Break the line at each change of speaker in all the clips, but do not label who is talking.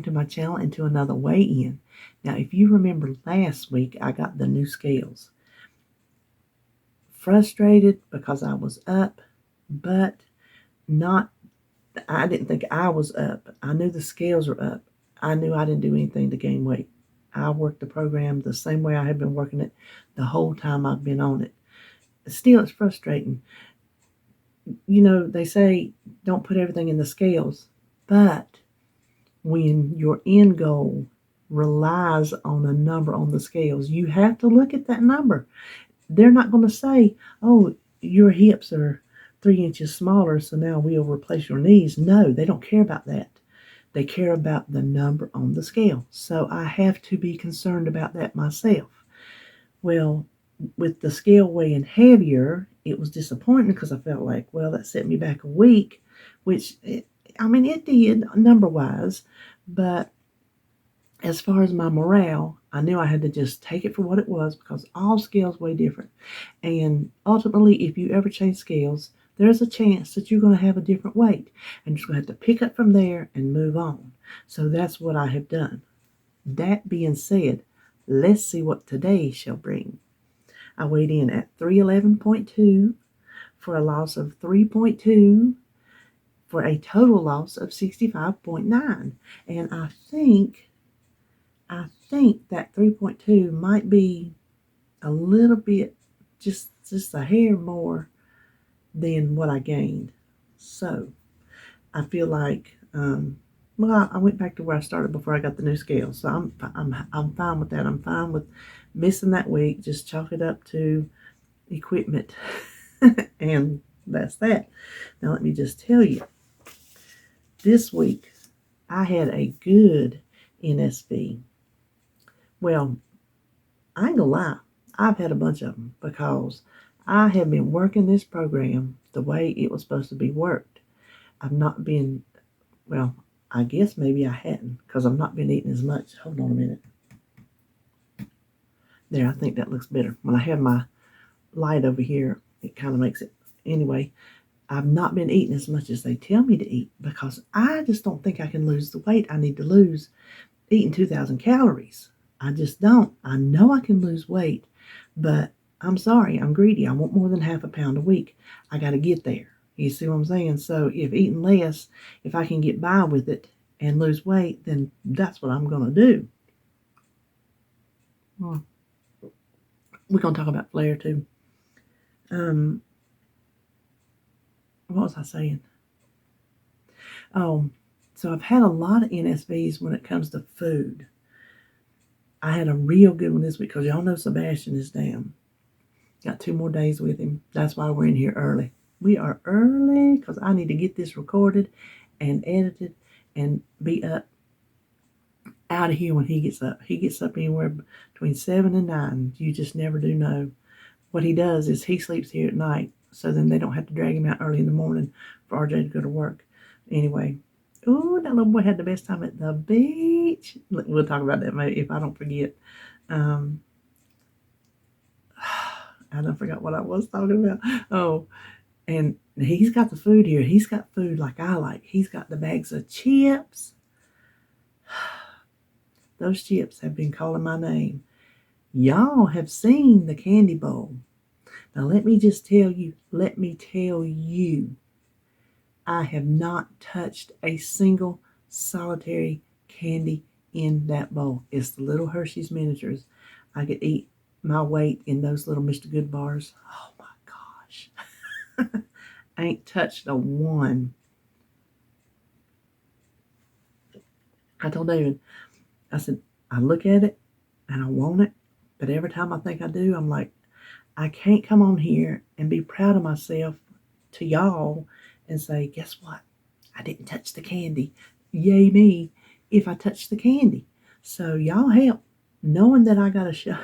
welcome to my channel and to another weigh-in. Now, if you remember last week, I got the new scales. Frustrated because I was up, but I didn't think I was up. I knew the scales were up. I knew I didn't do anything to gain weight. I worked the program the same way I had been working it the whole time I've been on it. Still, it's frustrating. You know, they say don't put everything in the scales, but when your end goal relies on a number on the scales, you have to look at that number. They're not going to say, oh, your hips are 3 inches smaller, so now we'll replace your knees. No, they don't care about that. They care about the number on the scale. So I have to be concerned about that myself. Well, with the scale weighing heavier, it was disappointing because I felt like, well, that set me back a week, which, it did number-wise, but as far as my morale, I knew I had to just take it for what it was because all scales weigh different. And ultimately, if you ever change scales, there's a chance that you're going to have a different weight. And you're going to have to pick up from there and move on. So that's what I have done. That being said, let's see what today shall bring. I weighed in at 311.2 for a loss of 3.2 for a total loss of 65.9. And I think that 3.2 might be a little bit, just a hair more than what I gained. So I feel like, I went back to where I started before I got the new scale. So I'm fine with that. I'm fine with missing that week. Just chalk it up to equipment, and that's that. Now let me just tell you, this week I had a good NSV. Well, I ain't gonna lie, I've had a bunch of them because I have been working this program the way it was supposed to be worked. I've not been, well, I guess maybe I hadn't because I've not been eating as much. Hold on a minute. There, I think that looks better. When I have my light over here, it kind of makes it. Anyway, I've not been eating as much as they tell me to eat because I just don't think I can lose the weight I need to lose eating 2,000 calories. I just don't. I know I can lose weight, but I'm sorry, I'm greedy. I want more than half a pound a week. I got to get there. You see what I'm saying? So if eating less, if I can get by with it and lose weight, then that's what I'm going to do. Well, we're going to talk about flair too. What was I saying? Oh, so I've had a lot of NSVs when it comes to food. I had a real good one this week because y'all know Sebastian is down. Got 2 more days with him. That's why we're in here early. We are early because I need to get this recorded and edited and be up out of here when he gets up. He gets up anywhere between 7 and 9. You just never do know. What he does is he sleeps here at night, so then they don't have to drag him out early in the morning for RJ to go to work. Anyway, oh, that little boy had the best time at the beach. We'll talk about that maybe if I don't forget. I don't forgot what I was talking about. Oh, and he's got the food here. He's got food like I like. He's got the bags of chips. Those chips have been calling my name. Y'all have seen the candy bowl. Now let me tell you, I have not touched a single solitary candy in that bowl. It's the little Hershey's miniatures. I could eat my weight in those little Mr. Good bars. Oh my gosh. I ain't touched a one. I told David, I said, I look at it and I want it, but every time I think I do, I'm like, I can't come on here and be proud of myself to y'all and say, guess what? I didn't touch the candy. Yay me if I touch the candy. So y'all help. Knowing that I got to show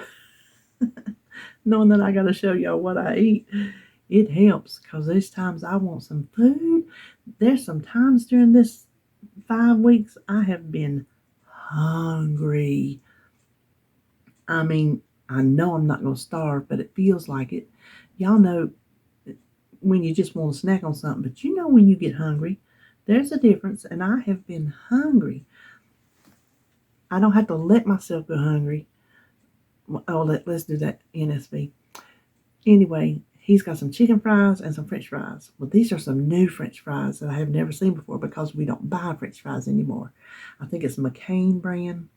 y'all what I eat, it helps because there's times I want some food. There's some times during this 5 weeks I have been hungry. I mean, I know I'm not going to starve, but it feels like it. Y'all know when you just want to snack on something, but you know when you get hungry, there's a difference, and I have been hungry. I don't have to let myself go hungry. Oh, let's do that NSV. Anyway, he's got some chicken fries and some French fries. Well, these are some new French fries that I have never seen before because we don't buy French fries anymore. I think it's McCain brand.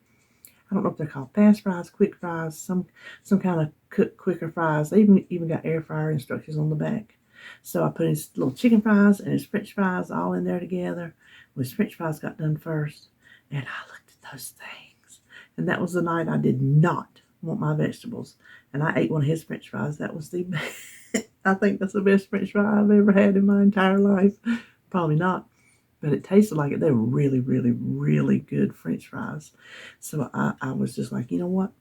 I don't know if they're called fast fries, quick fries, some kind of quicker fries. They even got air fryer instructions on the back. So I put his little chicken fries and his French fries all in there together. Well, his French fries got done first, and I looked at those things, and that was the night I did not want my vegetables, and I ate one of his French fries. That was the I think that's the best French fry I've ever had in my entire life. Probably not, but it tasted like it. They were really, really, really good French fries. So I was just like, you know what?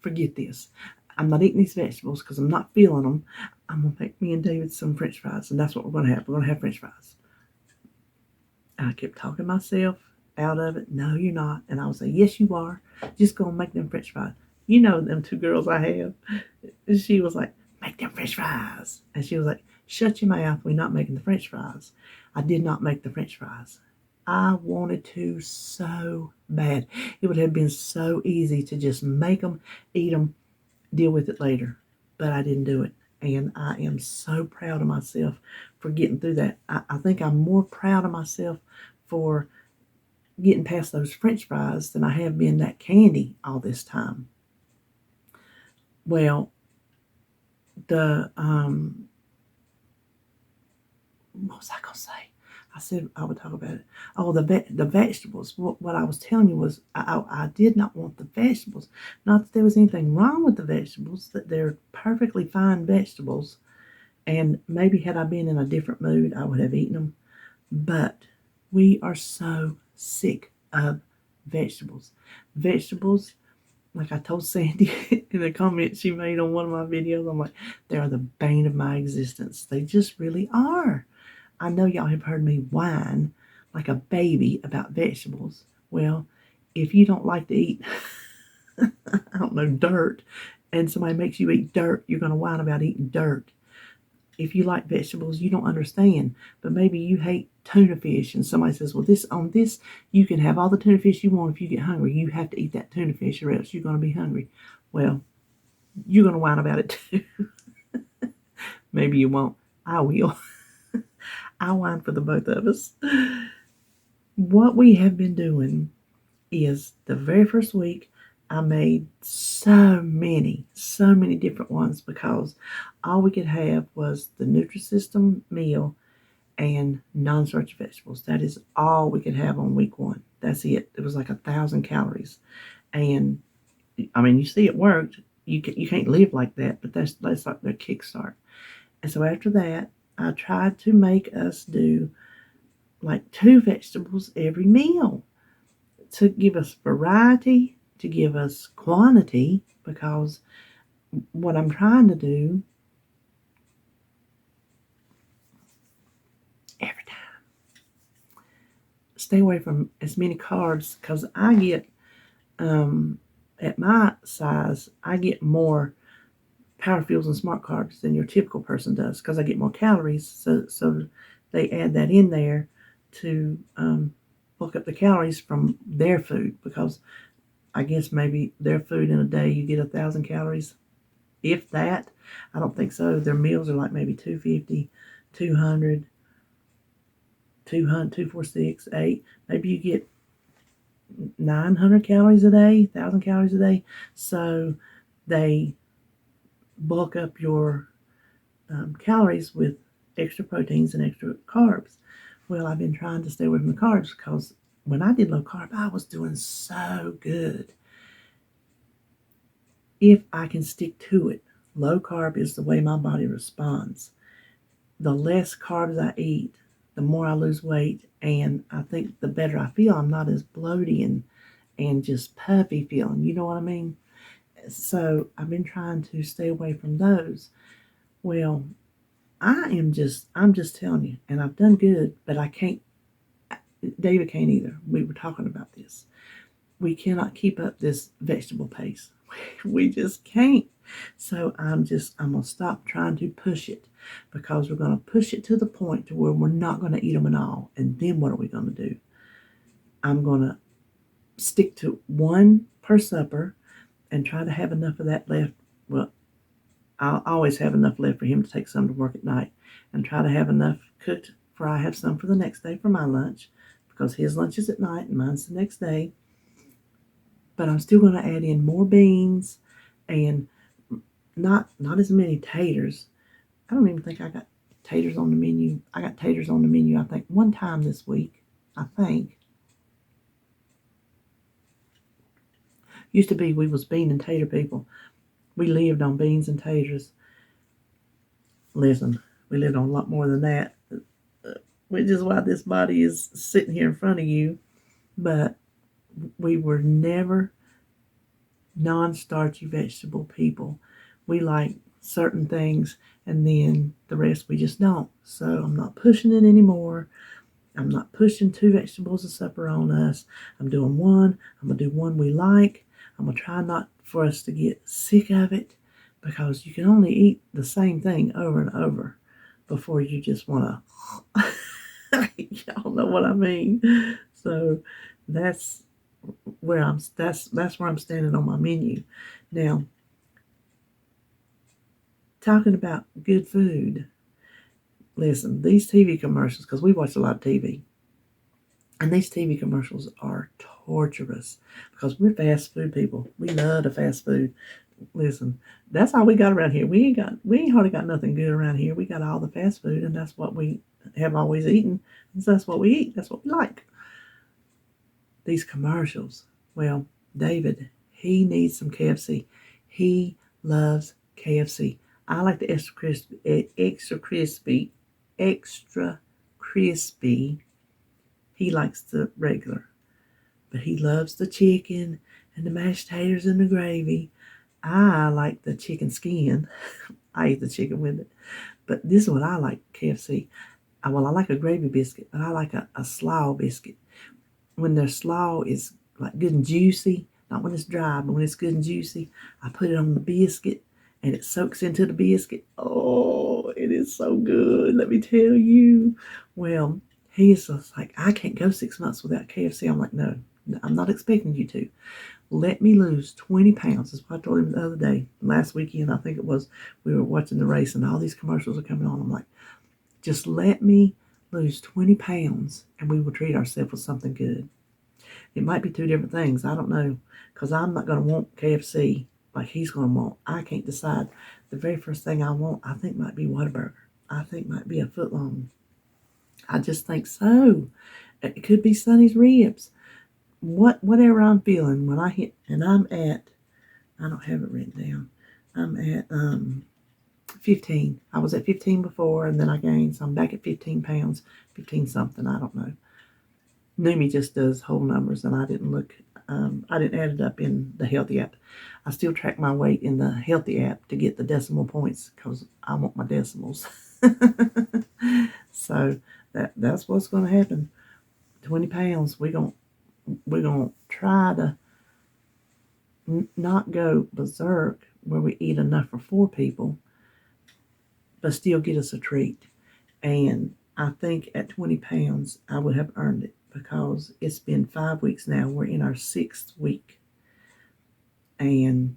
Forget this. I'm not eating these vegetables because I'm not feeling them. I'm going to make me and David some French fries, and that's what we're going to have. We're going to have French fries. And I kept talking myself out of it. No, you're not. And I was like, yes, you are. Just go and make them French fries. You know them two girls I have. And she was like, make them French fries. And she was like, shut your mouth. We're not making the French fries. I did not make the French fries. I wanted to so bad. It would have been so easy to just make them, eat them, deal with it later. But I didn't do it. And I am so proud of myself for getting through that. I think I'm more proud of myself for getting past those French fries than I have been that candy all this time. Well, the what was I gonna say? I said I would talk about it. Oh, the vegetables. What I was telling you was I did not want the vegetables. Not that there was anything wrong with the vegetables. That they're perfectly fine vegetables. And maybe had I been in a different mood, I would have eaten them. But we are so sick of vegetables. Vegetables, like I told Sandy in the comment she made on one of my videos, I'm like, they are the bane of my existence. They just really are. I know y'all have heard me whine like a baby about vegetables. Well, if you don't like to eat, I don't know, dirt, and somebody makes you eat dirt, you're going to whine about eating dirt. If you like vegetables, you don't understand. But maybe you hate tuna fish, and somebody says, well, this, you can have all the tuna fish you want if you get hungry. You have to eat that tuna fish or else you're going to be hungry. Well, you're going to whine about it too. Maybe you won't. I will. I'll whine for the both of us. What we have been doing is the very first week, I made so many different ones because all we could have was the Nutrisystem meal and non-starch vegetables. That is all we could have on week one. That's it. It was like 1,000 calories. And I mean, you see it worked. You can't live like that, but that's like their kickstart. And so after that, I tried to make us do like 2 vegetables every meal to give us variety, to give us quantity, because what I'm trying to do every time, stay away from as many carbs, because I get, at my size, I get more power fuels and smart carbs than your typical person does, because I get more calories, so they add that in there to bulk up the calories from their food, because I guess maybe their food in a day you get 1,000 calories, if that. I don't think so. Their meals are like maybe 250, 200, 200, 246, 8. Maybe you get 900 calories a day, 1,000 calories a day. So they bulk up your calories with extra proteins and extra carbs. Well, I've been trying to stay away from the carbs because when I did low carb, I was doing so good. If I can stick to it, low carb is the way my body responds. The less carbs I eat, the more I lose weight, and I think the better I feel. I'm not as bloaty and just puffy feeling, you know what I mean? So I've been trying to stay away from those. Well, I'm just telling you, and I've done good, but I can't, David can't either. We were talking about this. We cannot keep up this vegetable pace. We just can't. So I'm going to stop trying to push it, because we're going to push it to the point to where we're not going to eat them at all. And then what are we going to do? I'm going to stick to one per supper and try to have enough of that left. Well, I'll always have enough left for him to take some to work at night, and try to have enough cooked for I have some for the next day for my lunch, because his lunch is at night and mine's the next day. But I'm still going to add in more beans and not as many taters. I don't even think I got taters on the menu. I got taters on the menu, I think, one time this week. I think. Used to be we was bean and tater people. We lived on beans and taters. Listen, we lived on a lot more than that, which is why this body is sitting here in front of you. But we were never non-starchy vegetable people. We like certain things, and then the rest we just don't. So I'm not pushing it anymore. I'm not pushing 2 vegetables a supper on us. I'm doing one. I'm going to do one we like. I'm going to try not for us to get sick of it, because you can only eat the same thing over and over before you just want to, y'all know what I mean. So that's where I'm standing on my menu. Now, talking about good food, listen, these TV commercials, because we watch a lot of TV, and these TV commercials are torturous, because we're fast food people. We love the fast food. Listen, that's all we got around here. We ain't hardly got nothing good around here. We got all the fast food, and that's what we have always eaten. So that's what we eat. That's what we like. These commercials. Well, David, he needs some KFC. He loves KFC. I like the extra crispy. He likes the regular, but he loves the chicken and the mashed taters and the gravy. I like the chicken skin. I eat the chicken with it. But this is what I like, KFC. I like a gravy biscuit, but I like a slaw biscuit. When their slaw is like good and juicy, not when it's dry, but when it's good and juicy, I put it on the biscuit and it soaks into the biscuit. Oh, it is so good, let me tell you. Well, he's just like, I can't go 6 months without KFC. I'm like, no, I'm not expecting you to. Let me lose 20 pounds. That's what I told him the other day. Last weekend, I think it was, we were watching the race and all these commercials are coming on. I'm like, just let me lose 20 pounds and we will treat ourselves with something good. It might be 2 different things. I don't know, because I'm not going to want KFC like he's going to want. I can't decide. The very first thing I want, I think, might be Whataburger. I think might be a footlong. I just think so. It could be Sonny's ribs. Whatever I'm feeling when I hit, and I don't have it written down. I'm at 15. I was at 15 before, and then I gained, so I'm back at 15 pounds, 15 something, I don't know. Numi just does whole numbers, and I didn't add it up in the healthy app. I still track my weight in the healthy app to get the decimal points, because I want my decimals. So that's what's going to happen. 20 pounds. We're gonna try to not go berserk where we eat enough for 4 people, but still get us a treat. And I think at 20 pounds, I would have earned it, because it's been 5 weeks now. We're in our 6th week. And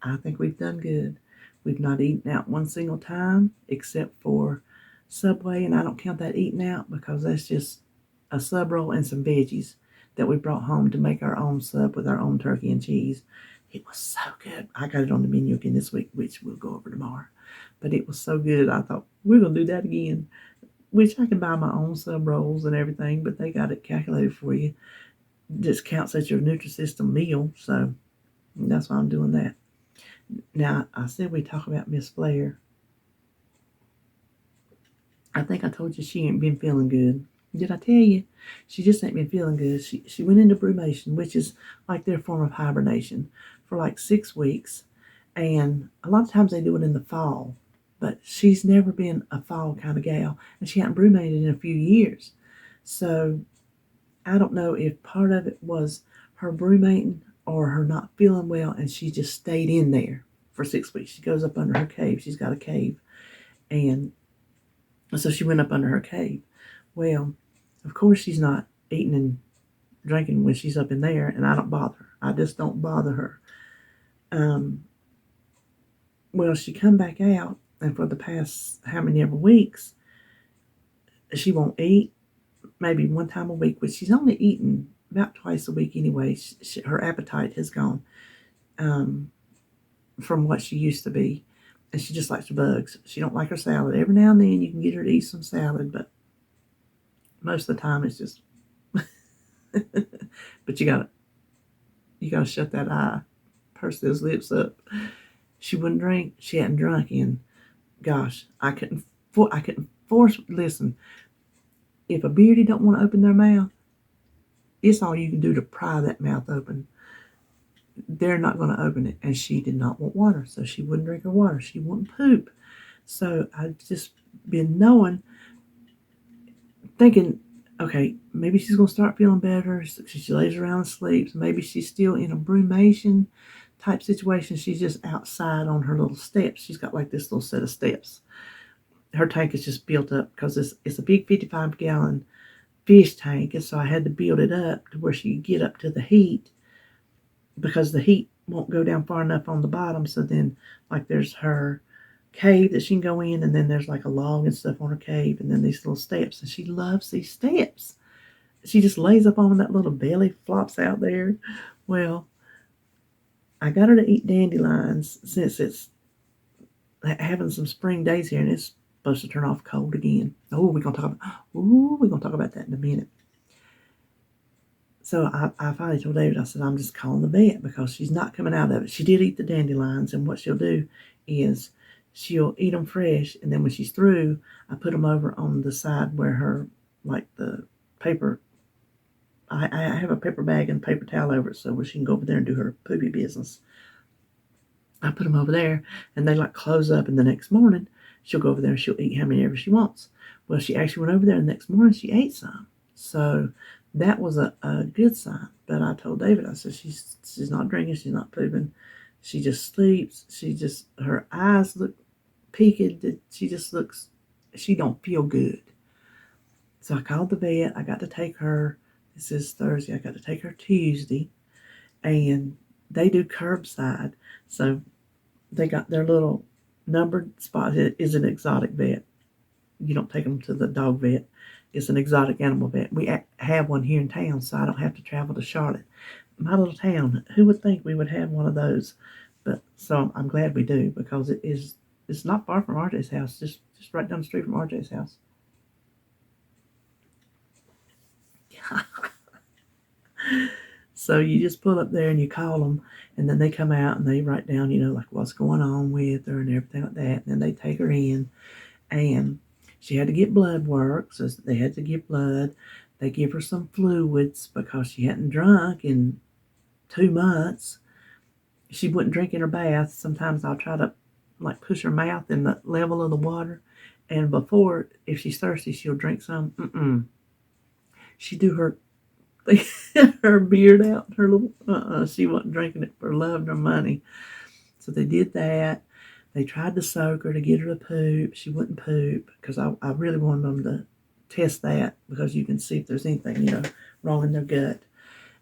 I think we've done good. We've not eaten out one single time except for Subway, and I don't count that eating out, because that's just a sub roll and some veggies that we brought home to make our own sub with our own turkey and cheese. It was so good. I got it on the menu again this week, which we'll go over tomorrow. But it was so good, I thought, we're going to do that again. Which I can buy my own sub rolls and everything, but they got it calculated for you. Just counts as your NUTRISYSTEM meal, so that's why I'm doing that. Now, I said we talk about Miss Flair. I think I told you she ain't been feeling good. Did I tell you? She just ain't been feeling good. She went into brumation, which is like their form of hibernation, for like 6 weeks. And a lot of times they do it in the fall. But she's never been a fall kind of gal. And she hadn't brumated in a few years. So I don't know if part of it was her brumating or her not feeling well, and she just stayed in there for 6 weeks. She goes up under her cave. She's got a cave. And so she went up under her cave. Well, of course she's not eating and drinking when she's up in there, and I don't bother her. I just don't bother her. Well, she come back out, and for the past how many ever weeks, she won't eat. Maybe one time a week, but she's only eating about twice a week anyway. Her appetite has gone from what she used to be, and she just likes her bugs. She don't like her salad. Every now and then you can get her to eat some salad, but most of the time it's just. But you gotta shut that eye, purse those lips up. She wouldn't drink. She hadn't drunk in, gosh, I couldn't force. Listen, if a beardy don't want to open their mouth, it's all you can do to pry that mouth open. They're not going to open it, and she did not want water, so she wouldn't drink her water. She wouldn't poop. So I've just been thinking, okay, maybe she's going to start feeling better. She lays around and sleeps. Maybe she's still in a brumation type situation. She's just outside on her little steps. She's got like this little set of steps. Her tank is just built up because it's a big 55-gallon fish tank, and so I had to build it up to where she could get up to the heat, because the heat won't go down far enough on the bottom. So then, like, there's her cave that she can go in, and then there's like a log and stuff on her cave, and then these little steps, and she loves these steps. She just lays up on that little belly, flops out there. Well, I got her to eat dandelions since it's having some spring days here, and it's supposed to turn off cold again. We're gonna talk about that in a minute. So I finally told David, I said, I'm just calling the vet because she's not coming out of it. She did eat the dandelions, and what she'll do is she'll eat them fresh, and then when she's through, I put them over on the side where her, like the paper, I have a paper bag and paper towel over it so where she can go over there and do her poopy business. I put them over there, and they like close up, and the next morning, she'll go over there and she'll eat how many ever she wants. Well, she actually went over there, and the next morning she ate some. So that was a good sign. But I told David, I said, she's not drinking, she's not pooping, she just sleeps, her eyes look peaked, she don't feel good. So I called the vet. I got to take her, this is Thursday, I got to take her Tuesday, and they do curbside. So they got their little numbered spot. It is an exotic vet. You don't take them to the dog vet. It's an exotic animal vet. We have one here in town, so I don't have to travel to Charlotte. My little town, who would think we would have one of those? But so I'm glad we do, because it's not far from RJ's house, just right down the street from RJ's house. So you just pull up there and you call them, and then they come out and they write down, like what's going on with her and everything like that. And then they take her in, and she had to get blood work, so they had to give blood. They give her some fluids because she hadn't drunk in 2 months. She wouldn't drink in her bath. Sometimes I'll try to like push her mouth in the level of the water, and before, if she's thirsty, she'll drink some. She do her her beard out, her little she wasn't drinking it for love nor money. So they did that. They tried to soak her to get her to poop. She wouldn't poop, because I really wanted them to test that, because you can see if there's anything wrong in their gut.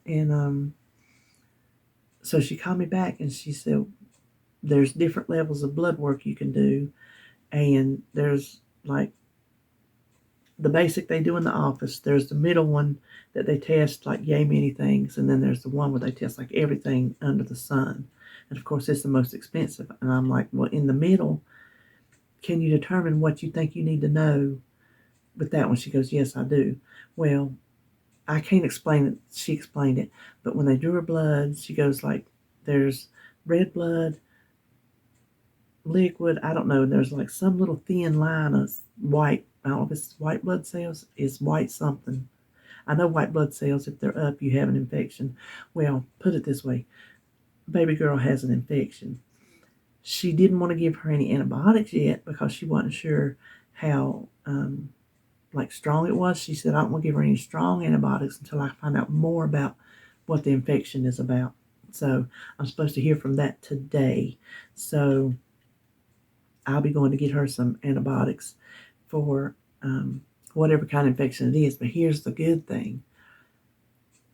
And so she called me back and she said there's different levels of blood work you can do, and there's like the basic they do in the office. There's the middle one that they test like yay many things, and then there's the one where they test like everything under the sun. And of course, it's the most expensive. And I'm like, well, in the middle, can you determine what you think you need to know with that one? She goes, yes, I do. Well, I can't explain it. She explained it. But when they drew her blood, she goes like, there's red blood, liquid, I don't know. There's like some little thin line of white. I don't know if it's white blood cells. It's white something. I know white blood cells, if they're up, you have an infection. Well, put it this way. Baby girl has an infection. She didn't want to give her any antibiotics yet because she wasn't sure how strong it was. She said, I don't want to give her any strong antibiotics until I find out more about what the infection is about. So I'm supposed to hear from that today. So I'll be going to get her some antibiotics for whatever kind of infection it is. But here's the good thing.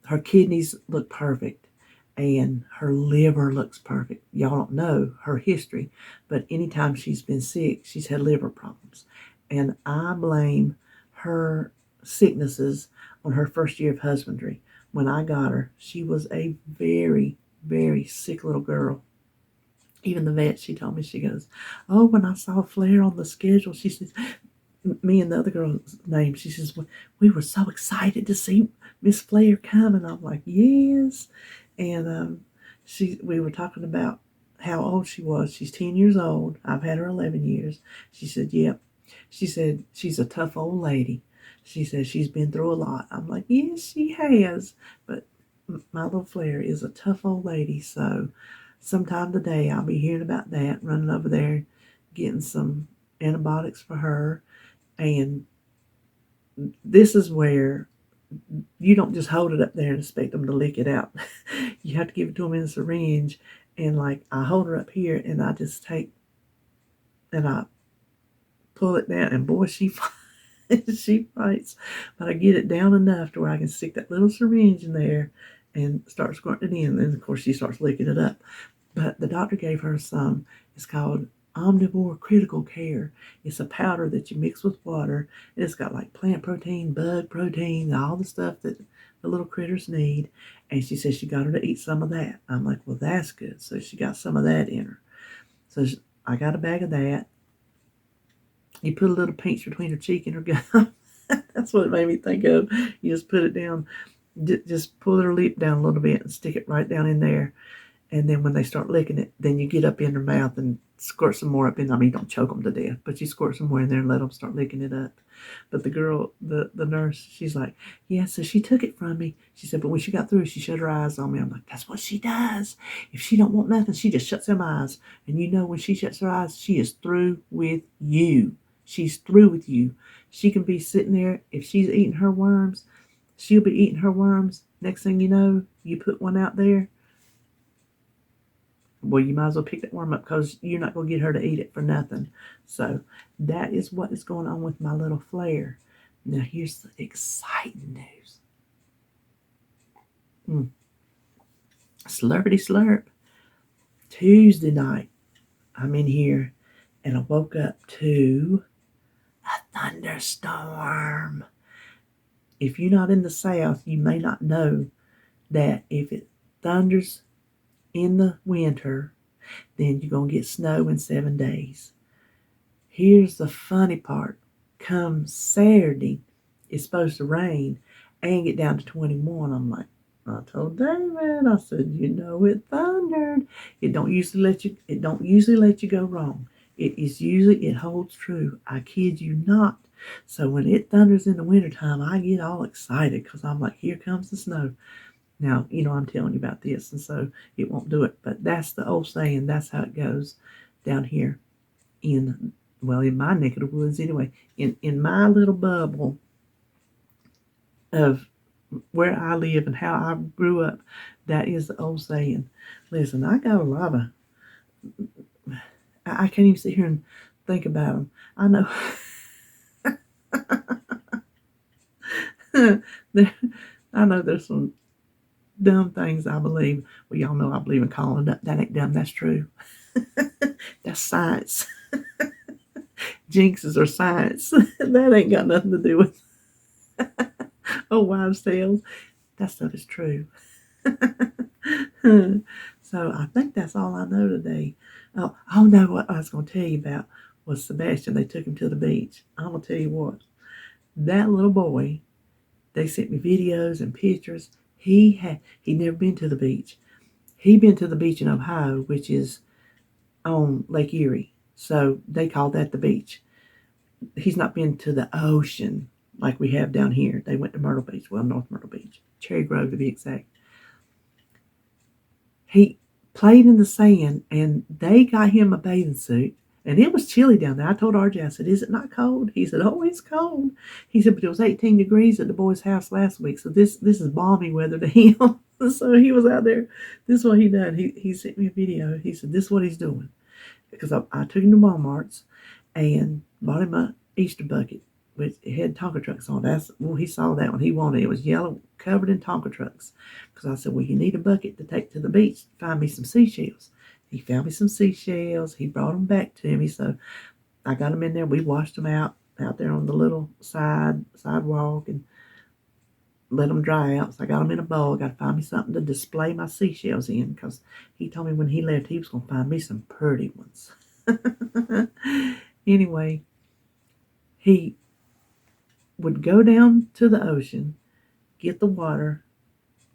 her kidneys look perfect and her liver looks perfect. Y'all don't know her history, but anytime she's been sick, she's had liver problems. And I blame her sicknesses on her first year of husbandry. When I got her, she was a very, very sick little girl. Even the vet, she told me, she goes, oh, when I saw Flair on the schedule, she says, me and the other girl's name, she says, we were so excited to see Miss Flair come. And I'm like, yes. And we were talking about how old she was. She's 10 years old. I've had her 11 years. She said, yep. She said, she's a tough old lady. She says she's been through a lot. I'm like, yes, she has. But my little Flair is a tough old lady. So sometime today I'll be hearing about that, running over there, getting some antibiotics for her. And this is where you don't just hold it up there and expect them to lick it out. You have to give it to them in a syringe. And like, I hold her up here and I just take and I pull it down, and boy, she she fights. But I get it down enough to where I can stick that little syringe in there and start squirting it in. And of course she starts licking it up. But the doctor gave her some, it's called Omnivore Critical Care. It's a powder that you mix with water. It's got like plant protein, bug protein, all the stuff that the little critters need. And she said she got her to eat some of that. I'm like, well, that's good. So she got some of that in her. So I got a bag of that. You put a little pinch between her cheek and her gum. That's what it made me think of. You just put it down, just pull her lip down a little bit and stick it right down in there. And then when they start licking it, then you get up in their mouth and squirt some more up in. I mean, don't choke them to death, but you squirt some more in there and let them start licking it up. But the girl, the nurse, she's like, yeah, so she took it from me. She said, but when she got through, she shut her eyes on me. I'm like, that's what she does. If she don't want nothing, she just shuts them eyes. And you know, when she shuts her eyes, she is through with you. She's through with you. She can be sitting there. If she's eating her worms, she'll be eating her worms. Next thing you know, you put one out there. Well, you might as well pick that worm up because you're not going to get her to eat it for nothing. So that is what is going on with my little Flair. Now, here's the exciting news. Slurpity slurp. Tuesday night, I'm in here and I woke up to a thunderstorm. If you're not in the South, you may not know that if it thunders in the winter, then you're going to get snow in 7 days. Here's the funny part. Come Saturday, it's supposed to rain and get down to 21. I'm like, I told David, I said, you know, it thundered. It don't usually let you go wrong. It holds true. I kid you not. So when it thunders in the wintertime, I get all excited because I'm like, here comes the snow. Now, you know, I'm telling you about this, and so it won't do it. But that's the old saying. That's how it goes down here in my neck of the woods anyway. In my little bubble of where I live and how I grew up, that is the old saying. Listen, I got a lot of, I can't even sit here and think about them. I know. I know there's some dumb things I believe. Well, y'all know I believe in calling it up. That ain't dumb. That's true. That's science. Jinxes are science. That ain't got nothing to do with wives' tales. That stuff is true. So I think that's all I know today. Oh no, what I was going to tell you about was Sebastian. They took him to the beach. I'm going to tell you what. That little boy, they sent me videos and pictures. He'd never been to the beach. He'd been to the beach in Ohio, which is on Lake Erie. So they call that the beach. He's not been to the ocean like we have down here. They went to Myrtle Beach. Well, North Myrtle Beach. Cherry Grove to be exact. He played in the sand and they got him a bathing suit. And it was chilly down there. I told RJ, I said, is it not cold? He said, oh, it's cold. He said, but it was 18 degrees at the boys' house last week. So this is balmy weather to him. So he was out there. This is what he done. He sent me a video. He said, this is what he's doing. Because I took him to Walmart's and bought him a Easter bucket. It had Tonka trucks on. He saw that one. He wanted it. It was yellow, covered in Tonka trucks. Because I said, well, you need a bucket to take to the beach. Find me some seashells. He found me some seashells. He brought them back to me. So I got them in there. We washed them out there on the little sidewalk and let them dry out. So I got them in a bowl. I got to find me something to display my seashells in, because he told me when he left he was going to find me some pretty ones. Anyway, he would go down to the ocean, get the water,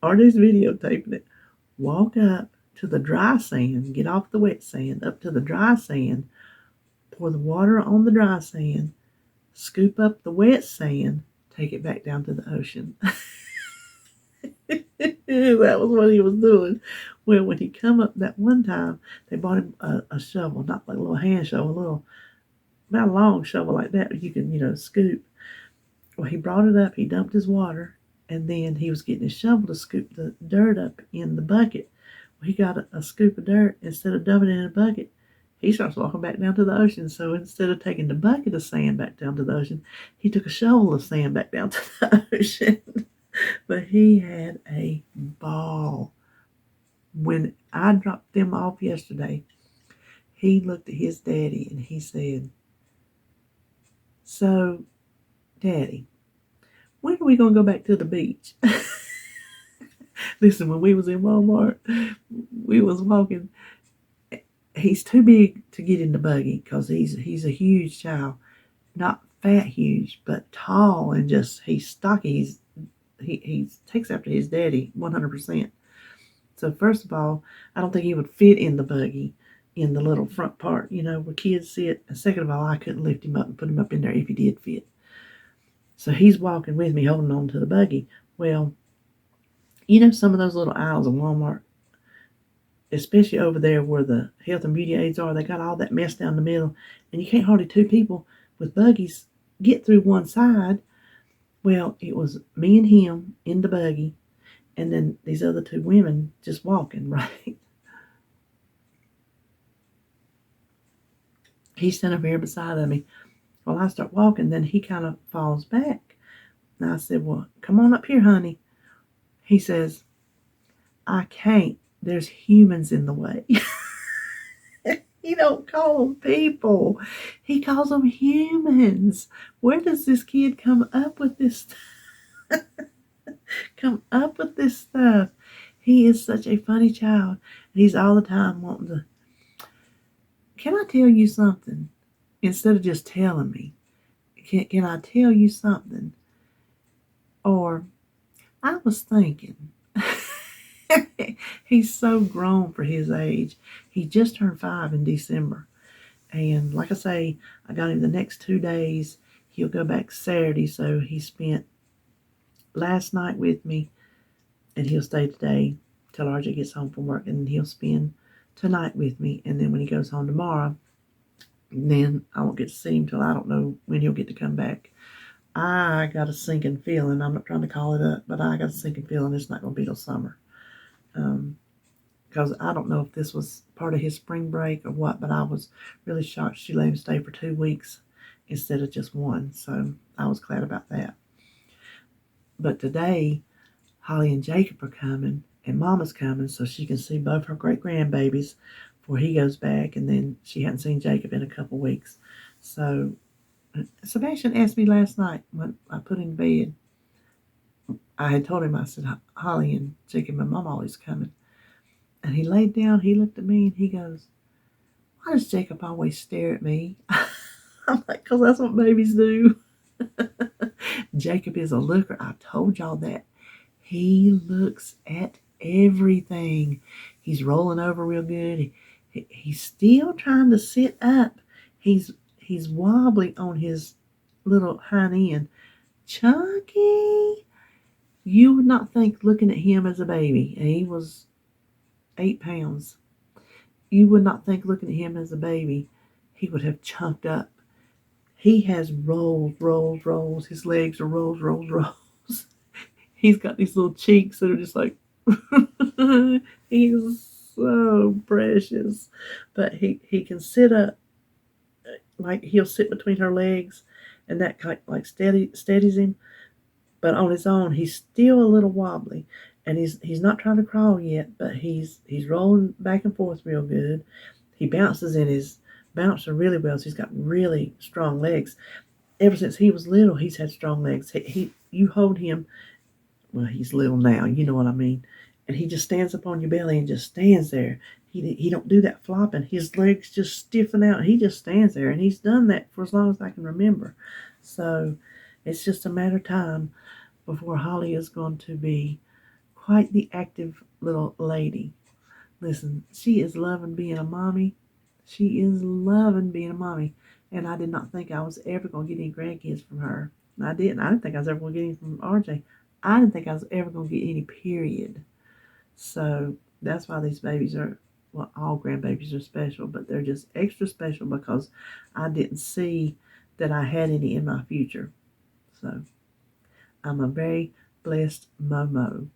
or just videotaping it, walk up to the dry sand, get off the wet sand, up to the dry sand, pour the water on the dry sand, scoop up the wet sand, take it back down to the ocean. That was what he was doing. Well, when he come up that one time, they bought him a shovel, not like a little hand shovel, about a long shovel like that you can, scoop. Well, he brought it up, he dumped his water, and then he was getting his shovel to scoop the dirt up in the bucket. Well, he got a scoop of dirt. Instead of dumping it in a bucket, he starts walking back down to the ocean. So instead of taking the bucket of sand back down to the ocean, he took a shovel of sand back down to the ocean. But he had a ball. When I dropped them off yesterday, he looked at his daddy and he said, "So, Daddy, when are we going to go back to the beach?" Listen, when we was in Walmart, we was walking. He's too big to get in the buggy because he's a huge child. Not fat huge, but tall, and just he's stocky. He takes after his daddy 100%. So first of all, I don't think he would fit in the buggy in the little front part, where kids sit. And second of all, I couldn't lift him up and put him up in there if he did fit. So he's walking with me, holding on to the buggy. Well, some of those little aisles in Walmart, especially over there where the health and beauty aids are, they got all that mess down the middle, and you can't hardly two people with buggies get through one side. Well, it was me and him in the buggy, and then these other two women just walking, right? He's standing over here beside of me. Well, I start walking, then he kind of falls back. And I said, "Well, come on up here, honey." He says, "I can't. There's humans in the way." He don't call them people. He calls them humans. Where does this kid come up with this stuff? He is such a funny child. He's all the time wanting to, "Can I tell you something?" Instead of just telling me, can I tell you something? Or, "I was thinking." He's so grown for his age. He just turned 5 in December. And like I say, I got him the next 2 days. He'll go back Saturday. So he spent last night with me, and he'll stay today till RJ gets home from work. And he'll spend tonight with me. And then when he goes home tomorrow, then I won't get to see him till I don't know when he'll get to come back. I got a sinking feeling. I'm not trying to call it up, but I got a sinking feeling it's not going to be till summer. Because I don't know if this was part of his spring break or what, but I was really shocked she let him stay for 2 weeks instead of just 1. So I was glad about that. But today, Holly and Jacob are coming, and Mama's coming, so she can see both her great-grandbabies before he goes back, and then she hadn't seen Jacob in a couple weeks. So Sebastian asked me last night when I put him in bed. I had told him, I said, "Holly and Jacob and Mom always coming." And he laid down, he looked at me, and he goes, "Why does Jacob always stare at me?" I'm like, "Because that's what babies do." Jacob is a looker. I told y'all that. He looks at everything. He's rolling over real good. He's still trying to sit up. He's wobbly on his little hind end. Chunky. You would not think looking at him as a baby, and he was 8 pounds. You would not think looking at him as a baby, he would have chunked up. He has rolls. His legs are rolls. He's got these little cheeks that are just like, he's so precious. But he can sit up, like he'll sit between her legs, and that like steadies him. But on his own, he's still a little wobbly, and he's not trying to crawl yet, but he's rolling back and forth real good. He bounces in his bouncer really well, so he's got really strong legs. Ever since he was little, he's had strong legs. You hold him, well, he's little now, you know what I mean, and he just stands up on your belly and just stands there. He don't do that flopping. His legs just stiffen out. He just stands there, and he's done that for as long as I can remember. So it's just a matter of time before Holly is going to be quite the active little lady. Listen, she is loving being a mommy. She is loving being a mommy. And I did not think I was ever going to get any grandkids from her. I didn't. I didn't think I was ever going to get any from RJ. I didn't think I was ever going to get any, period. So that's why these babies are, well, all grandbabies are special, but they're just extra special because I didn't see that I had any in my future. So I'm a very blessed Momo.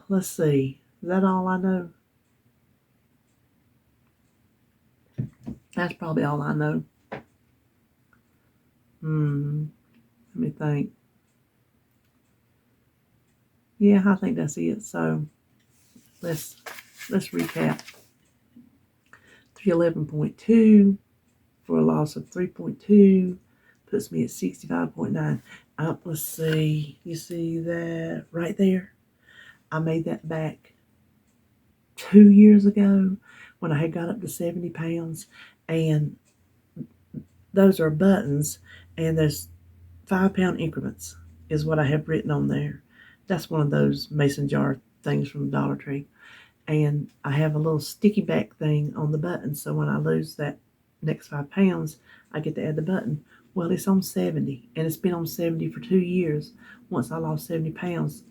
Let's see. Is that all I know? That's probably all I know. Let me think. Yeah, I think that's it. So let's recap. 311.2 for a loss of 3.2 puts me at 65.9. Let's see. You see that right there? I made that back 2 years ago when I had got up to 70 pounds, and those are buttons, and there's 5-pound increments is what I have written on there. That's one of those mason jar things from Dollar Tree. And I have a little sticky back thing on the button, so when I lose that next 5 pounds, I get to add the button. Well, it's on 70, and it's been on 70 for 2 years. Once I lost 70 pounds,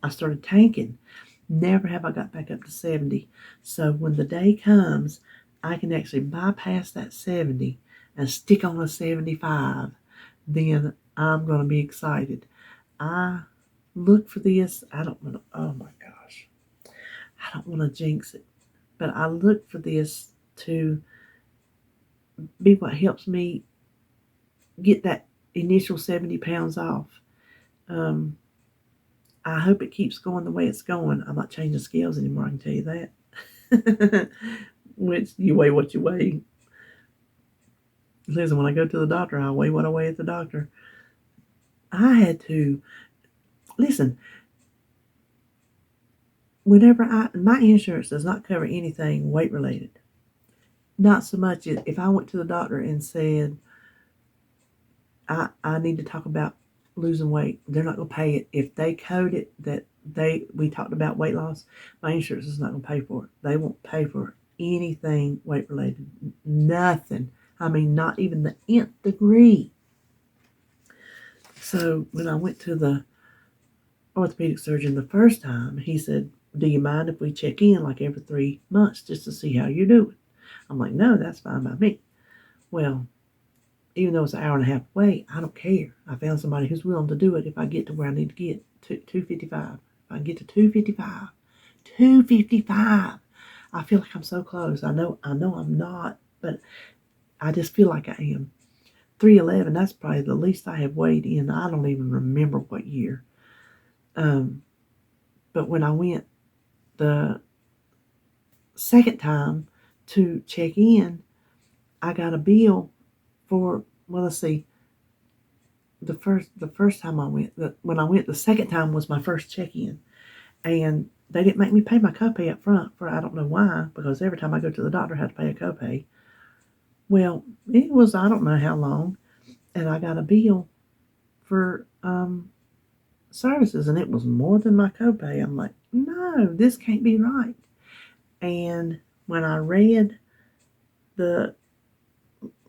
I started tanking. Never have I got back up to 70. So when the day comes, I can actually bypass that 70 and stick on a 75. Then I'm going to be excited. I look for this. I don't want to, oh my gosh. I don't want to jinx it. But I look for this to be what helps me get that initial 70 pounds off. I hope it keeps going the way it's going. I'm not changing scales anymore, I can tell you that. Which, you weigh what you weigh. Listen, when I go to the doctor, I weigh what I weigh at the doctor. I had to, listen, whenever my insurance does not cover anything weight related. Not so much if I went to the doctor and said, I need to talk about losing weight, they're not going to pay it. If they code it that we talked about weight loss, my insurance is not going to pay for it. They won't pay for anything weight related. Nothing. I mean, not even the nth degree. So when I went to the orthopedic surgeon the first time, he said, do you mind if we check in like every 3 months just to see how you're doing? I'm like, no, that's fine by me. Well, even though it's an hour and a half away, I don't care. I found somebody who's willing to do it if I get to where I need to get, to 255. If I can get to 255, I feel like I'm so close. I know I'm not, but I just feel like I am. 311, that's probably the least I have weighed in. I don't even remember what year. But when I went the second time to check in, I got a bill for, well, let's see, the first time I went, when I went the second time was my first check-in, and they didn't make me pay my copay up front for, I don't know why, because every time I go to the doctor I had to pay a copay. Well, it was, I don't know how long, and I got a bill for services, and it was more than my copay. I'm like, no, this can't be right. And when I read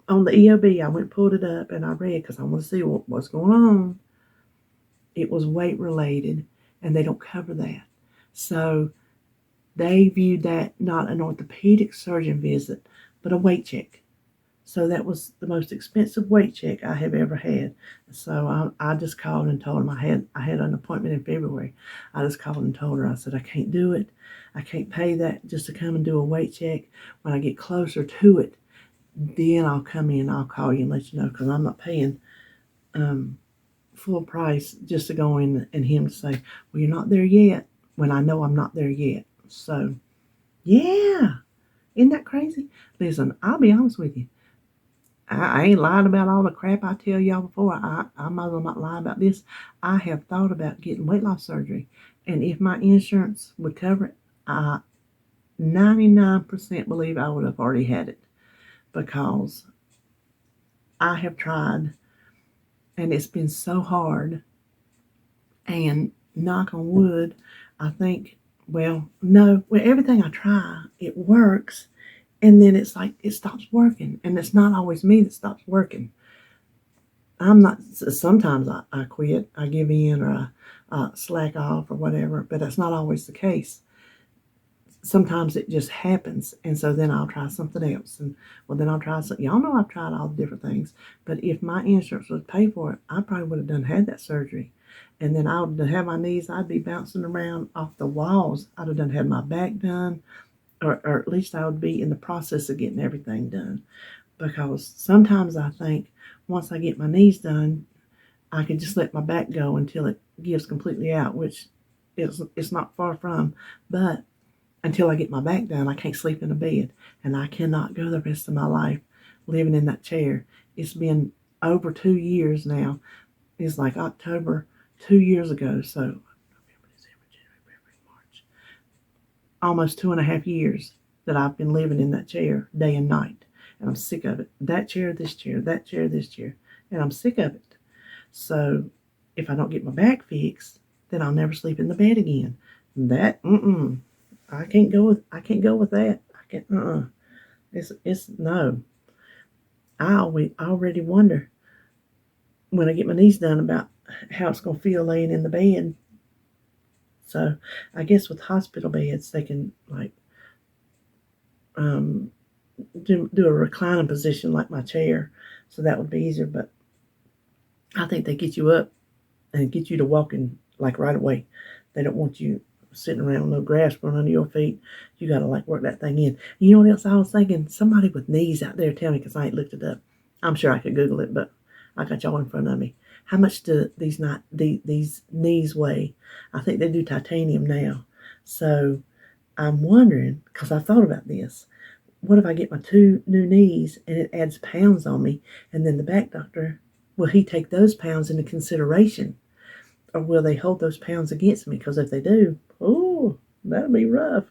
on the EOB, I went and pulled it up, and I read, because I want to see what's going on. It was weight related, and they don't cover that. So they viewed that not an orthopedic surgeon visit, but a weight check. So that was the most expensive weight check I have ever had. So I just called and told them I had an appointment in February. I just called and told her, I said, I can't do it. I can't pay that just to come and do a weight check. When I get closer to it, then I'll come in, I'll call you and let you know, because I'm not paying full price just to go in and him to say, well, you're not there yet, when I know I'm not there yet. So, yeah. Isn't that crazy? Listen, I'll be honest with you. I ain't lied about all the crap I tell y'all before. I might as well not lie about this. I have thought about getting weight loss surgery. And if my insurance would cover it, I 99% believe I would have already had it. Because I have tried, and it's been so hard. And knock on wood, I think, well, no, well, everything I try, it works. And then it's like it stops working. And it's not always me that stops working. I'm not, sometimes I quit, I give in, or I slack off or whatever, but that's not always the case. Sometimes it just happens, and so then I'll try something else, and well, then I'll try something. Y'all know I've tried all the different things, but if my insurance would pay for it, I probably would have had that surgery, and then I would have my knees. I'd be bouncing around off the walls. I'd have had my back done, or at least I would be in the process of getting everything done, because sometimes I think once I get my knees done, I could just let my back go until it gives completely out, which it's not far from, but until I get my back done, I can't sleep in a bed, and I cannot go the rest of my life living in that chair. It's been over 2 years now. It's like October 2 years ago, so November, December, January, February, March. Almost 2.5 years that I've been living in that chair day and night, and I'm sick of it. That chair, this chair, that chair, this chair, and I'm sick of it. So if I don't get my back fixed, then I'll never sleep in the bed again. That, I can't go with that. I can't. It's no. I already wonder when I get my knees done about how it's gonna feel laying in the bed. So I guess with hospital beds they can like do a reclining position like my chair, so that would be easier. But I think they get you up and get you to walking like right away. They don't want you sitting around with no grass growing under your feet. You got to like work that thing in. You know what else I was thinking? Somebody with knees out there tell me, because I ain't looked it up. I'm sure I could Google it, but I got y'all in front of me. How much do these knees weigh? I think they do titanium now. So I'm wondering, because I've thought about this. What if I get my 2 new knees and it adds pounds on me, and then the back doctor, will he take those pounds into consideration? Or will they hold those pounds against me? Because if they do, oh, that'll be rough.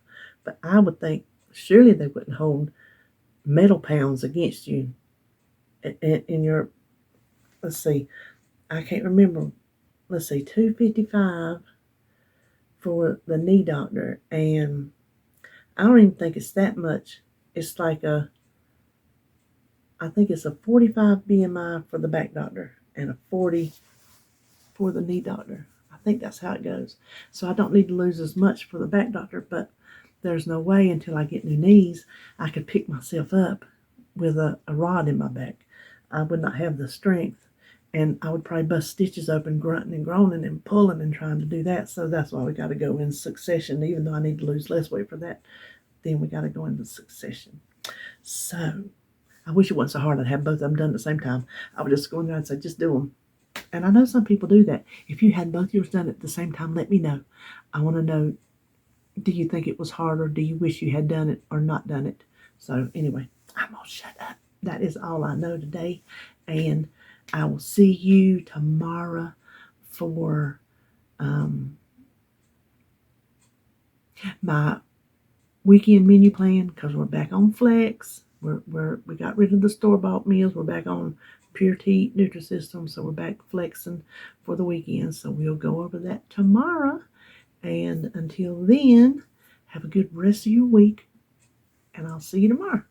But I would think surely they wouldn't hold metal pounds against you in your, let's see, I can't remember. Let's see, 255 for the knee doctor. And I don't even think it's that much. It's like I think it's a 45 BMI for the back doctor and a 40 for the knee doctor. I think that's how it goes. So I don't need to lose as much for the back doctor, but there's no way until I get new knees I could pick myself up with a rod in my back. I would not have the strength, and I would probably bust stitches open, grunting and groaning and pulling and trying to do that. So that's why we got to go in succession. Even though I need to lose less weight for that, then we got to go into succession. So I wish it wasn't so hard. I'd have both of them done at the same time. I would just go in there and say, just do them. And I know some people do that. If you had both yours done at the same time, let me know. I want to know, do you think it was harder? Do you wish you had done it or not done it? So anyway, I'm going to shut up. That is all I know today. And I will see you tomorrow for my weekend menu plan, because we're back on Flex. We got rid of the store-bought meals. We're back on Pure Tea Nutrisystem, so we're back flexing for the weekend. So we'll go over that tomorrow. And until then, have a good rest of your week, and I'll see you tomorrow.